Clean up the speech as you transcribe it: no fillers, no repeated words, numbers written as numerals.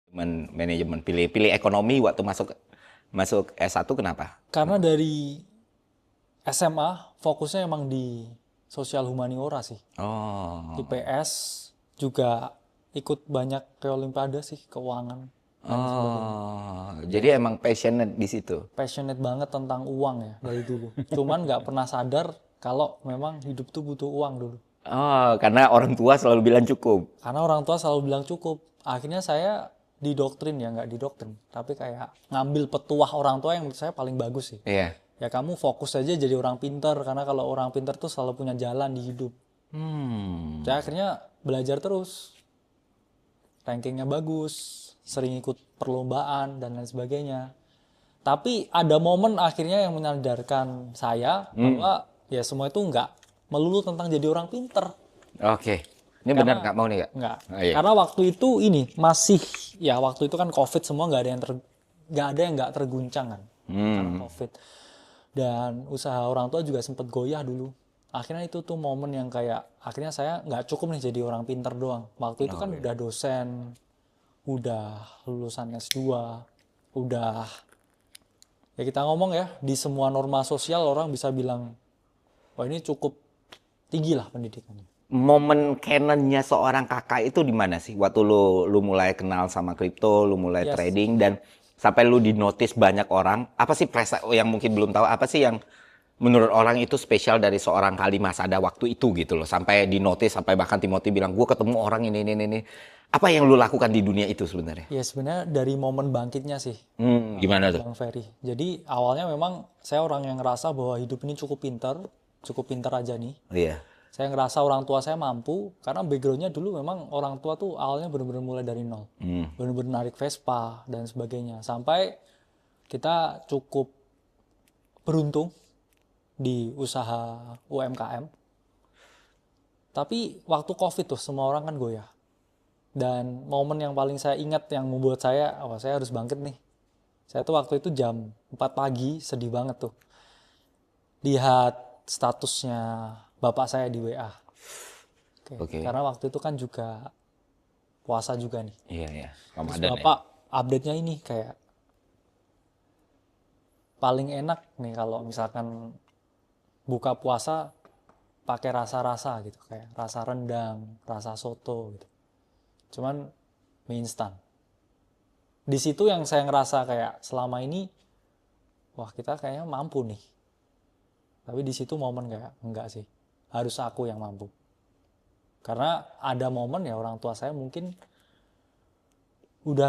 Manajemen pilih ekonomi waktu masuk S1 kenapa? Karena dari SMA fokusnya emang di sosial humaniora sih. Oh. IPS juga ikut banyak ke olimpiade sih, keuangan dan sebagainya. Jadi emang passionate di situ. Passionate banget tentang uang ya dari dulu. Cuman nggak pernah sadar kalau memang hidup tuh butuh uang dulu. Oh, karena orang tua selalu bilang cukup. Karena orang tua selalu bilang cukup. Akhirnya saya didoktrin ya, nggak didoktrin. Tapi kayak ngambil petuah orang tua yang menurut saya paling bagus sih. Iya. Ya kamu fokus aja jadi orang pintar. Karena kalau orang pintar tuh selalu punya jalan di hidup. Saya akhirnya belajar terus. Rankingnya bagus. Sering ikut perlombaan dan lain sebagainya. Tapi ada momen akhirnya yang menyadarkan saya bahwa ya semua itu nggak melulu tentang jadi orang pintar. Oke. Ini benar nggak mau nih kak? Nggak. Oh, iya. Karena waktu itu ini masih ya waktu itu kan COVID semua nggak ada yang nggak terguncang kan karena COVID. Dan usaha orang tua juga sempat goyah dulu. Akhirnya itu tuh momen yang kayak akhirnya saya nggak cukup nih jadi orang pintar doang. Waktu itu kan udah dosen, udah lulusan S2, udah ya kita ngomong ya di semua norma sosial orang bisa bilang wah ini cukup tinggi lah pendidikannya. Momen canonnya seorang kakak itu di mana sih? Waktu lu mulai kenal sama kripto, lu mulai Yes. trading dan sampai lu dinotis banyak orang. Apa sih yang mungkin belum tahu? Apa sih yang menurut orang itu spesial dari seorang Kalimas ada waktu itu gitu loh? Sampai dinotis, sampai bahkan Timothy bilang, gue ketemu orang ini. Apa yang lu lakukan di dunia itu sebenarnya? Ya sebenarnya dari momen bangkitnya sih Gimana tuh? Bang Ferry. Jadi awalnya memang saya orang yang ngerasa bahwa hidup ini cukup pintar aja nih. Iya. Saya ngerasa orang tua saya mampu karena backgroundnya dulu memang orang tua tuh awalnya benar-benar mulai dari nol. Benar-benar narik Vespa dan sebagainya. Sampai kita cukup beruntung di usaha UMKM. Tapi waktu COVID tuh semua orang kan goyah. Dan momen yang paling saya ingat yang membuat saya, saya harus bangkit nih. Saya tuh waktu itu jam 4 pagi, sedih banget tuh. Lihat statusnya bapak saya di WA. Oke. Karena waktu itu kan juga puasa juga nih. Iya. Terus Ramadan ya. bapak update-nya ini kayak paling enak nih kalau misalkan buka puasa pakai rasa-rasa gitu. Kayak rasa rendang, rasa soto gitu. Cuman mie instan. Di situ yang saya ngerasa kayak selama ini, wah kita kayaknya mampu nih. Tapi di situ momen kayak enggak sih, harus aku yang mampu. Karena ada momen ya orang tua saya mungkin udah